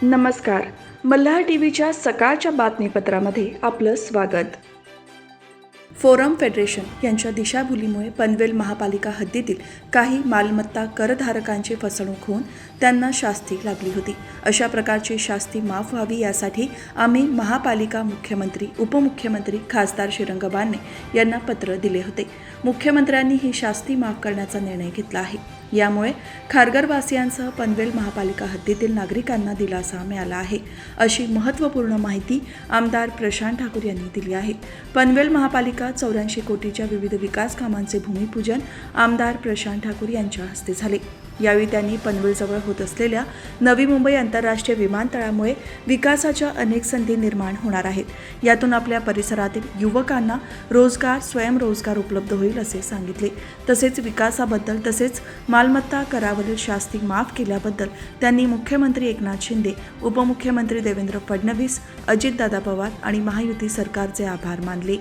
नमस्कार. मल्हार टीव्हीच्या सकाळच्या बातमीपत्रामध्ये आपलं स्वागत. फोरम फेडरेशन यांच्या दिशाभूलीमुळे पनवेल महापालिका हद्दीतील काही मालमत्ता करधारकांची फसवणूक होऊन त्यांना शास्ती लागली होती. अशा प्रकारची शास्ती माफ व्हावी यासाठी आम्ही महापालिका मुख्यमंत्री, उपमुख्यमंत्री, खासदार श्रीरंग बारणे यांना पत्र दिले होते. मुख्यमंत्र्यांनी ही शास्ती माफ करण्याचा निर्णय घेतला आहे. यामुळे खारघरवासियांसह पनवेल महापालिका हद्दीतील नागरिकांना दिलासा मिळाला आहे, अशी महत्त्वपूर्ण माहिती आमदार प्रशांत ठाकूर यांनी दिली आहे. पनवेल महापालिका 84 कोटीच्या विविध विकास कामांचे भूमिपूजन आमदार प्रशांत ठाकूर यांच्या हस्ते झाले. यावेळी त्यांनी पनवेलजवळ होत असलेल्या नवी मुंबई आंतरराष्ट्रीय विमानतळामुळे विकासाच्या अनेक संधी निर्माण होणार आहेत. यातून आपल्या परिसरातील युवकांना रोजगार, स्वयंरोजगार उपलब्ध होईल असे सांगितले. तसेच विकासाबद्दल तसेच मालमत्ता करावरील शास्ती माफ केल्याबद्दल त्यांनी मुख्यमंत्री एकनाथ शिंदे, उपमुख्यमंत्री देवेंद्र फडणवीस, अजितदादा पवार आणि महायुती सरकारचे आभार मानले.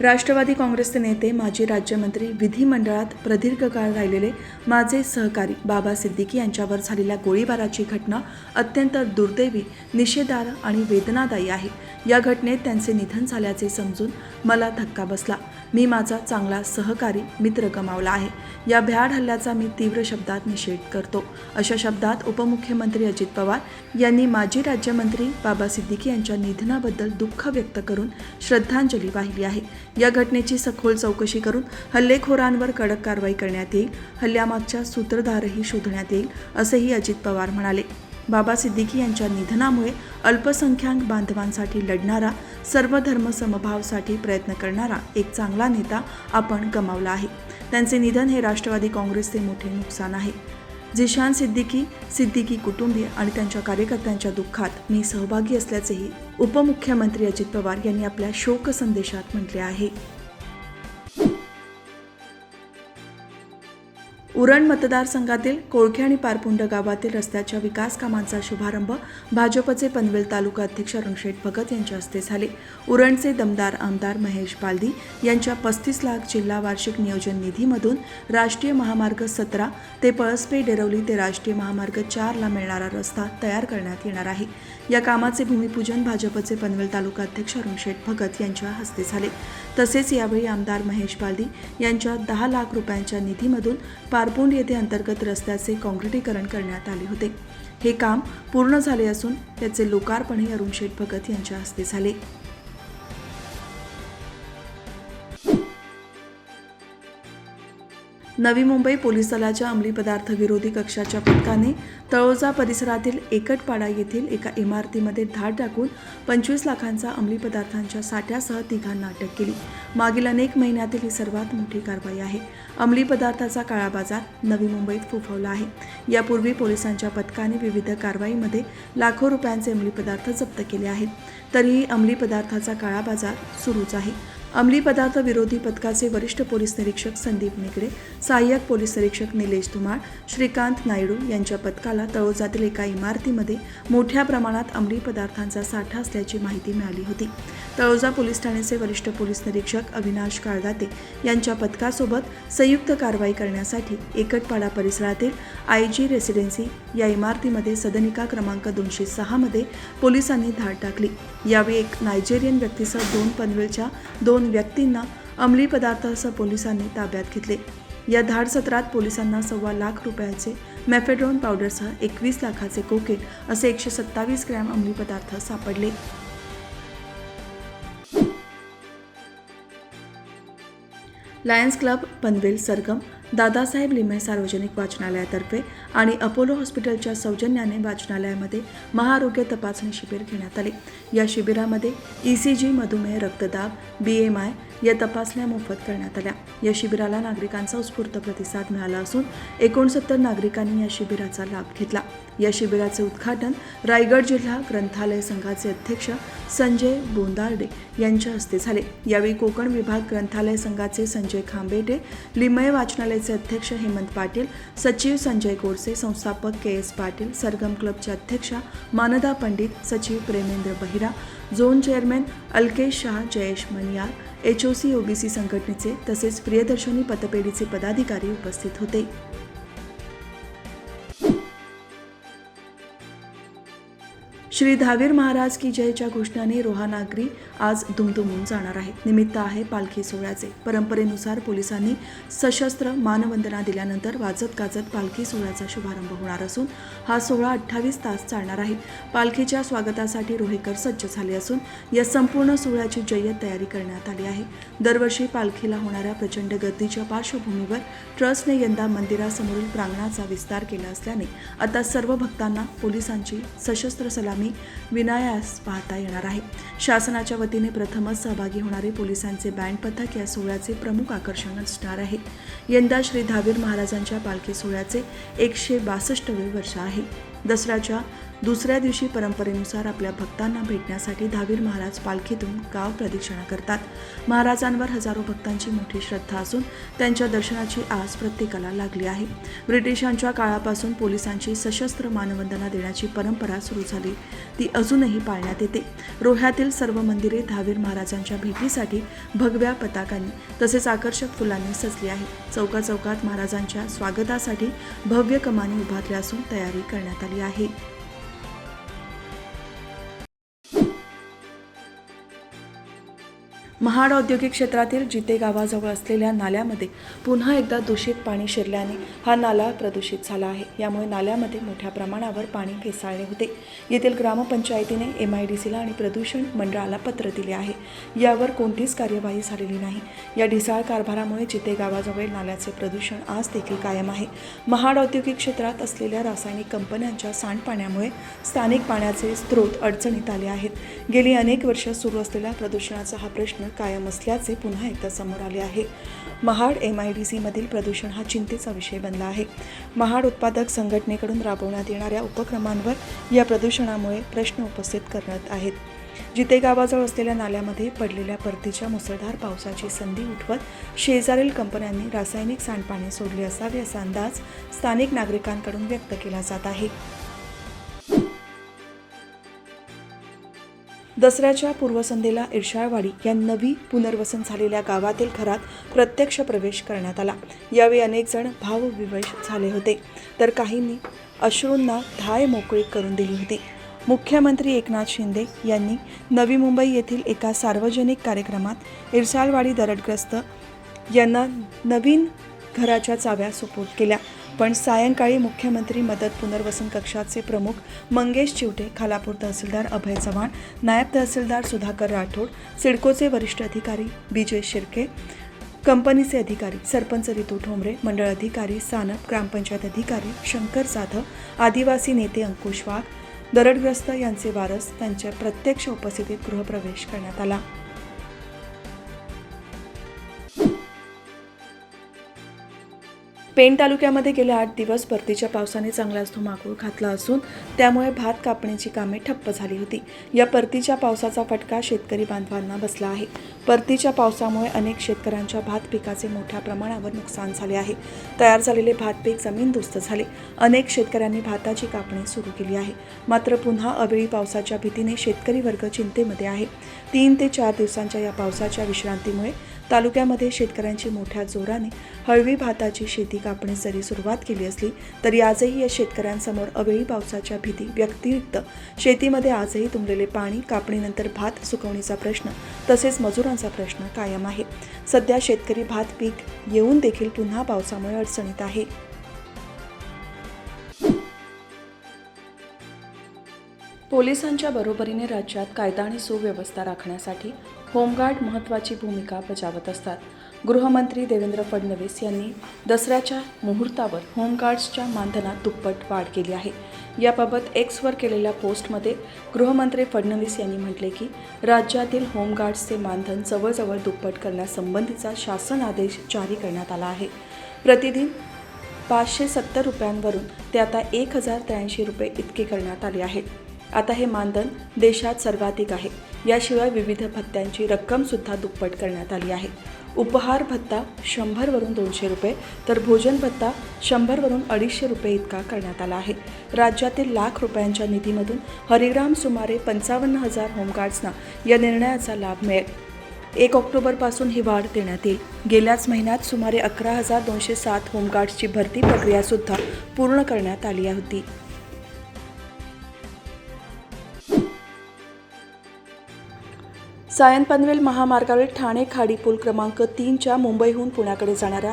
राष्ट्रवादी काँग्रेसचे नेते, माजी राज्यमंत्री, विधिमंडळात प्रदीर्घ काळ राहिलेले माझे सहकारी बाबा सिद्दीकी यांच्यावर झालेल्या गोळीबाराची घटना अत्यंत दुर्दैवी, निषेधार्ह आणि वेदनादायी आहे. या घटनेत त्यांचे निधन झाल्याचे समजून मला धक्का बसला. मी माझा चांगला सहकारी, मित्र गमावला आहे. या भ्याड हल्ल्याचा मी तीव्र शब्दात निषेध करतो. अशा शब्दात उपमुख्यमंत्री अजित पवार यांनी माजी राज्यमंत्री बाबा सिद्दीकी यांच्या निधनाबद्दल दुःख व्यक्त करून श्रद्धांजली वाहिली आहे. या घटनेची सखोल चौकशी करून हल्लेखोरांवर कडक कारवाई करण्यात येईल. हल्ल्यामागच्या सूत्रधारही शोधण्यात येईल, असेही अजित पवार म्हणाले. बाबा सिद्दीकी यांच्या निधनामुळे अल्पसंख्याक बांधवांसाठी लढणारा, सर्व धर्म समभावासाठी प्रयत्न करणारा एक चांगला नेता आपण गमावला आहे. त्यांचे निधन हे राष्ट्रवादी काँग्रेसचे मोठे नुकसान आहे. झिशान सिद्दीकी, सिद्दीकी कुटुंबीय आणि त्यांच्या कार्यकर्त्यांच्या दुःखात मी सहभागी असल्याचेही उपमुख्यमंत्री अजित पवार यांनी आपल्या शोक संदेशात म्हटले आहे. उरण मतदारसंघातील कोळखे आणि पारपुंड गावातील रस्त्याच्या विकास कामांचा शुभारंभ भाजपचे पनवेल तालुका अध्यक्ष अरुणशेठ भगत यांच्या हस्ते झाले. उरणचे दमदार आमदार महेश बालदी यांच्या 35 लाख जिल्हा वार्षिक नियोजन निधीमधून राष्ट्रीय महामार्ग 17 ते पळसपे डेरवली ते राष्ट्रीय महामार्ग 4 ला मिळणारा रस्ता तयार करण्यात येणार आहे. या कामाचे भूमिपूजन भाजपचे पनवेल तालुका अध्यक्ष अरुणशेठ भगत यांच्या हस्ते झाले. तसेच यावेळी आमदार महेश बालदी यांच्या 10 लाख रुपयांच्या निधीमधून पारपुंड येथे अंतर्गत रस्त्याचे काँक्रिटीकरण करण्यात आले होते. हे काम पूर्ण झाले असून त्याचे लोकार्पणही अरुणशेठ भगत यांच्या हस्ते झाले. नवी मुंबई पोलीस दलाच्या अंमली पदार्थ विरोधी कक्षाच्या पथकाने तळोजा परिसरातील एकटपाडा येथील एका इमारतीमध्ये धाड टाकून 25 लाखांचा अंमली पदार्थांच्या साठ्यासह तिघांना अटक केली. मागील अनेक महिन्यातील ही सर्वात मोठी कारवाई आहे. अंमली पदार्थाचा काळा बाजार नवी मुंबईत फोफवला आहे. यापूर्वी पोलिसांच्या पथकाने विविध कारवाईमध्ये लाखो रुपयांचे अंमली पदार्थ जप्त केले आहेत. तरीही अंमली पदार्थाचा काळा बाजार सुरूच आहे. अंमली पदार्थ विरोधी पथकाचे वरिष्ठ पोलीस निरीक्षक संदीप निकडे, सहाय्यक पोलीस निरीक्षक निलेश धुमाळ, श्रीकांत नायडू यांच्या पथकाला तळोजातील एका इमारतीमध्ये मोठ्या प्रमाणात अंमली पदार्थांचा साठा असल्याची माहिती मिळाली होती. तळोजा पोलीस ठाण्याचे वरिष्ठ पोलीस निरीक्षक अविनाश काळदाते यांच्या पथकासोबत संयुक्त कारवाई करण्यासाठी एकटपाडा परिसरातील IG रेसिडेन्सी या इमारतीमध्ये सदनिका क्रमांक 206 मध्ये पोलिसांनी धाड टाकली. यावेळी एक नायजेरियन व्यक्तीसह 2 पनवेलच्या 2 व्यक्तींना अंमली पदार्थासह पोलिसांनी ताब्यात घेतले. या धाड सत्रात पोलिसांना 1.25 लाख रुपयाचे मेफेड्रोन पावडरसह 21 लाखाचे कोकेन असे 127 ग्रॅम अंमली पदार्थ सापडले. लायन्स क्लब पनवेल सरगम, दादासाहेब लिमये सार्वजनिक वाचनालयातर्फे आणि अपोलो हॉस्पिटलच्या सौजन्याने वाचनालयामध्ये महाआरोग्य तपासणी शिबिर घेण्यात आले. या शिबिरामध्ये ECG, मधुमेह, रक्तदाब, BMI या तपासण्या मोफत करण्यात आल्या. या शिबिराला नागरिकांचा उत्स्फूर्त प्रतिसाद मिळाला असून 69 नागरिकांनी या शिबिराचा लाभ घेतला. या शिबिराचे उद्घाटन रायगड जिल्हा ग्रंथालय संघाचे अध्यक्ष संजय बोंदार्डे यांच्या हस्ते झाले. यावेळी कोकण विभाग ग्रंथालय संघाचे संजय खांबेटे, लिमये वाचनालयाचे अध्यक्ष हेमंत पाटील, सचिव संजय गोडसे, संस्थापक KS पाटील, सरगम क्लबचे अध्यक्षा मानदा पंडित, सचिव Premendra Bahira, zone chairman Alkesh Shah, Jayesh Maniyar, HOC OBC संघटनेचे तसेच प्रियदर्शनी पतपेढीचे पदाधिकारी उपस्थित होते. श्री धावीर महाराज की जयच्या घोषणाने रोहा नागरी आज दुमदुमून जाणार आहे. निमित्त आहे पालखी सोहळ्याचे. परंपरेनुसार पोलिसांनी सशस्त्र मानवंदना दिल्यानंतर वाजत गाजत पालखी सोहळ्याचा शुभारंभ होणार असून हा सोहळा 28 तास चालणार आहे. पालखीच्या स्वागतासाठी रोहेकर सज्ज झाले असून या संपूर्ण सोहळ्याची जय्यत तयारी करण्यात आली आहे. दरवर्षी पालखीला होणाऱ्या प्रचंड गर्दीच्या पार्श्वभूमीवर ट्रस्टने यंदा मंदिरासमोरील प्रांगणाचा विस्तार केला असल्याने आता सर्व भक्तांना पोलिसांची सशस्त्र सलामी विनायास पाहता येणार आहे. शासनाच्या वतीने प्रथमच सहभागी होणारे पोलिसांचे बँड पथक या सोहळ्याचे प्रमुख आकर्षण असणार आहे. यंदा श्री धावीर महाराजांच्या पालखी सोहळ्याचे 162वे वर्ष आहे. दसऱ्याच्या दुसऱ्या दिवशी परंपरेनुसार आपल्या भक्तांना भेटण्यासाठी धावीर महाराज पालखीतून गाव प्रदक्षिणा करतात. महाराजांवर हजारो भक्तांची मोठी श्रद्धा असून त्यांच्या दर्शनाची आस प्रत्येकाला लागली आहे. ब्रिटिशांच्या काळापासून पोलिसांची सशस्त्र मानवंदना देण्याची परंपरा सुरू झाली, ती अजूनही पाळण्यात येते. रोह्यातील सर्व मंदिरे धावीर महाराजांच्या भेटीसाठी भगव्या पताकांनी तसेच आकर्षक फुलांनी सजली आहे. चौकाचौकात महाराजांच्या स्वागतासाठी भव्य कमानी उभारल्या असून तयारी करण्यात आली आहे. महाड औद्योगिक क्षेत्रातील जिते गावाजवळ असलेल्या नाल्यामध्ये पुन्हा एकदा दूषित पाणी शिरल्याने हा नाला प्रदूषित झाला आहे. यामुळे नाल्यामध्ये मोठ्या प्रमाणावर पाणी फेसाळले होते. येथील ग्रामपंचायतीने MIDCला आणि प्रदूषण मंडळाला पत्र दिले आहे. यावर कोणतीच कार्यवाही झालेली नाही. या ढिसाळ कारभारामुळे जिते गावाजवळ नाल्याचे प्रदूषण आज देखील कायम आहे. महाड औद्योगिक क्षेत्रात असलेल्या रासायनिक कंपन्यांच्या सांडपाण्यामुळे स्थानिक पाण्याचे स्रोत अडचणीत आले आहेत. गेली अनेक वर्ष सुरू असलेल्या प्रदूषणाचा हा प्रश्न कायम असल्याचे पुन्हा एकदा समोर आले आहे. महाड MIDCमधील प्रदूषण हा चिंतेचा विषय बनला आहे. महाड उत्पादक संघटनेकडून राबवण्यात येणाऱ्या उपक्रमांवर या प्रदूषणामुळे प्रश्न उपस्थित करण्यात आहेत. जिते गावाजवळ असलेल्या नाल्यामध्ये पडलेल्या परतीच्या मुसळधार पावसाची संधी उठवत शेजारील कंपन्यांनी रासायनिक सांडपाणी सोडले असावे असा अंदाज स्थानिक नागरिकांकडून व्यक्त केला जात आहे. दसऱ्याच्या पूर्वसंध्येला इर्शाळवाडी या नवी पुनर्वसन झालेल्या गावातील घरात प्रत्यक्ष प्रवेश करण्यात आला. यावेळी अनेक जण भावविवश झाले होते, तर काहींनी अश्रूंना धाय मोकळी करून दिली होती. मुख्यमंत्री एकनाथ शिंदे यांनी नवी मुंबई येथील एका सार्वजनिक कार्यक्रमात इर्शाळवाडी दरडग्रस्त यांना नवीन घराच्या चाव्या सुपूर्द केल्या. पण सायंकाळी मुख्यमंत्री मदत पुनर्वसन कक्षाचे प्रमुख मंगेश चिवटे, खालापूर तहसीलदार अभय चव्हाण, नायब तहसीलदार सुधाकर राठोड, सिडकोचे वरिष्ठ अधिकारी BJ शिर्के, कंपनीचे अधिकारी, सरपंच रितू ठोंबरे, मंडळ अधिकारी सानप, ग्रामपंचायत अधिकारी शंकर जाधव, आदिवासी नेते अंकुश वाघ, दरडग्रस्त यांचे वारस त्यांच्या प्रत्यक्ष उपस्थितीत गृहप्रवेश करण्यात आला. पेण तालुक्यामध्ये गेले 8 दिवस परतीच्या पावसाने चांगलाच धुमाकूळ घातला असून त्यामुळे भात कापणीची कामे ठप्प झाली होती. या परतीच्या पावसाचा फटका शेतकरी बांधवांना बसला आहे. परतीच्या पावसामुळे अनेक शेतकऱ्यांच्या भात पिकाचे मोठ्या प्रमाणावर नुकसान झाले आहे. तयार झालेले भात पीक जमीनदोस्त झाले. अनेक शेतकऱ्यांनी भाताची कापणी सुरू केली आहे. मात्र पुन्हा अवेळी पावसाच्या भीतीने शेतकरी वर्ग चिंतेमध्ये आहे. 3 ते 4 दिवसांच्या या पावसाच्या विश्रांतीमुळे तालुक्यामध्ये शेतकऱ्यांची मोठ्या जोराने हळवी भाताची शेती कापणीस जरी सुरुवात केली असली तरी आजही या शेतकऱ्यांसमोर अवेळी पावसाच्या भीती व्यतिरिक्त शेतीमध्ये आजही तुंबलेले पाणी, कापणीनंतर भात सुकवणीचा प्रश्न तसेच मजुरांचा प्रश्न कायम आहे. सध्या शेतकरी भात पीक येऊन देखील पुन्हा पावसामुळे अडचणीत आहे. पोलिसांच्या बरोबरीने राज्यात कायदा आणि सुव्यवस्था राखण्यासाठी होमगार्ड महत्त्वाची भूमिका बजावत असतात. गृहमंत्री देवेंद्र फडणवीस यांनी दसऱ्याच्या मुहूर्तावर होमगार्ड्सच्या मानधनात दुप्पट वाढ केली आहे. याबाबत Xवर केलेल्या पोस्टमध्ये गृहमंत्री फडणवीस यांनी म्हटले की राज्यातील होमगार्ड्सचे मानधन जवळजवळ दुप्पट करण्यासंबंधीचा शासन आदेश जारी करण्यात आला आहे. प्रतिदिन 570 रुपयांवरून ते आता 1083 रुपये इतके करण्यात आले आहेत. आता हे मानधन देशात सर्वाधिक आहे. याशिवाय विविध भत्त्यांची रक्कमसुद्धा दुप्पट करण्यात आली आहे. उपहार भत्ता 100 वरून 200 रुपये तर भोजन भत्ता 100 वरून 250 रुपये इतका करण्यात आला आहे. राज्यातील लाख रुपयांच्या निधीमधून हरिग्राम सुमारे 55,000 होमगार्ड्सना या निर्णयाचा लाभ मिळेल. 1 ऑक्टोबरपासून ही वाढ देण्यात येईल. गेल्याच महिन्यात सुमारे 11,207 होमगार्ड्सची भरती प्रक्रियासुद्धा पूर्ण करण्यात आली होती. सायन पनवेल महामार्गावरील ठाणे खाडी पूल क्रमांक 3च्या मुंबईहून पुण्याकडे जाणाऱ्या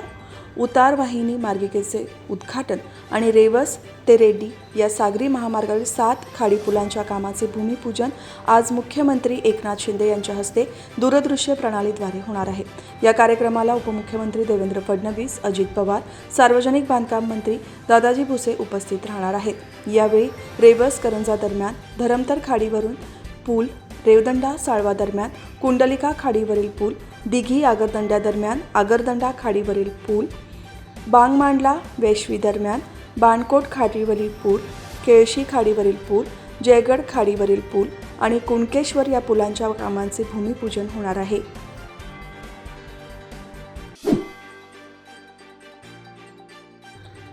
उतार वाहिनी मार्गिकेचे उद्घाटन आणि रेवस ते रेड्डी या सागरी महामार्गावरील 7 खाडी पुलांच्या कामाचे भूमिपूजन आज मुख्यमंत्री एकनाथ शिंदे यांच्या हस्ते दूरदृश्य प्रणालीद्वारे होणार आहे। या कार्यक्रमाला उपमुख्यमंत्री देवेंद्र फडणवीस, अजित पवार, सार्वजनिक बांधकाम मंत्री दादाजी भुसे उपस्थित राहणार आहेत। यावेळी रेवस करंजा दरम्यान धरमतर खाडीवरून पूल, रेवदंडा साळवा दरम्यान कुंडलिका खाडीवरील पूल, दिघी आगरदंड्या दरम्यान आगरदंडा खाडीवरील पूल, बांगमांडला वेशवी दरम्यान बाणकोट खाडीवरील पूल, केळशी खाडीवरील पूल, जयगड खाडीवरील पूल आणि कुणकेश्वर या पुलांच्या कामांचे भूमिपूजन होणार आहे।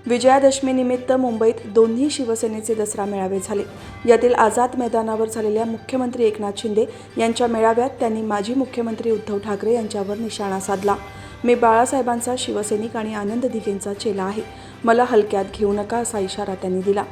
विजयादशमीनिमित्त मुंबईत दोन्ही शिवसेनेचे दसरा मेळावे झाले। यातील आझाद मैदानावर झालेल्या मुख्यमंत्री एकनाथ शिंदे यांच्या मेळाव्यात त्यांनी माजी मुख्यमंत्री उद्धव ठाकरे यांच्यावर निशाणा साधला। मी बाळासाहेबांचा शिवसैनिक आणि आनंद दिघेंचा चेला आहे, मला हलक्यात घेऊ नका असा इशारा त्यांनी दिला।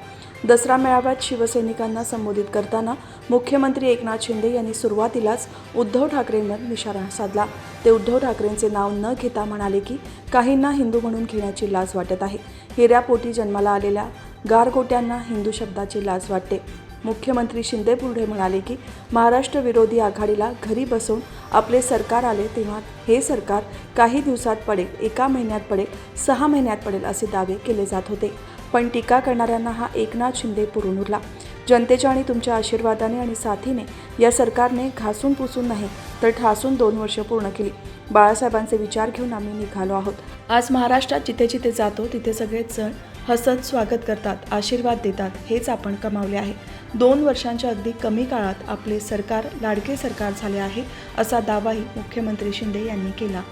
दसरा मेळाव्यात शिवसैनिकांना संबोधित करताना मुख्यमंत्री एकनाथ शिंदे यांनी सुरुवातीलाच उद्धव ठाकरेंवर निशाणा साधला। ते उद्धव ठाकरेंचे नाव न घेता म्हणाले की काहींना हिंदू म्हणून घेण्याची लाज वाटत आहे। हिऱ्यापोटी जन्माला आलेल्या गारगोट्यांना हिंदू शब्दाची लाज वाटते। मुख्यमंत्री शिंदे पुढे म्हणाले की महाराष्ट्र विरोधी आघाडीला घरी बसवून आपले सरकार आले तेव्हा हे सरकार काही दिवसात पडेल, 1 महिन्यात पडेल, 6 महिन्यात पडेल असे दावे केले जात होते। पण टीका करणाऱ्यांना हा एकनाथ शिंदे पुरून उरला। जनतेच्या आणि तुमच्या आशीर्वादाने आणि साथीने या सरकारने घासून पुसून नाही तर ठासून 2 वर्ष पूर्ण केली। बाळासाहेबांचे विचार घेऊन आम्ही निघालो आहोत। आज महाराष्ट्रात जिथे जिथे जातो तिथे सगळेच जण हसत स्वागत करतात, आशीर्वाद देतात, हेच आपण कमावले आहे। 2 वर्षांच्या अगदी कमी काळात आपले सरकार लाडके सरकार झाले आहे असा दावाही मुख्यमंत्री शिंदे यांनी केला।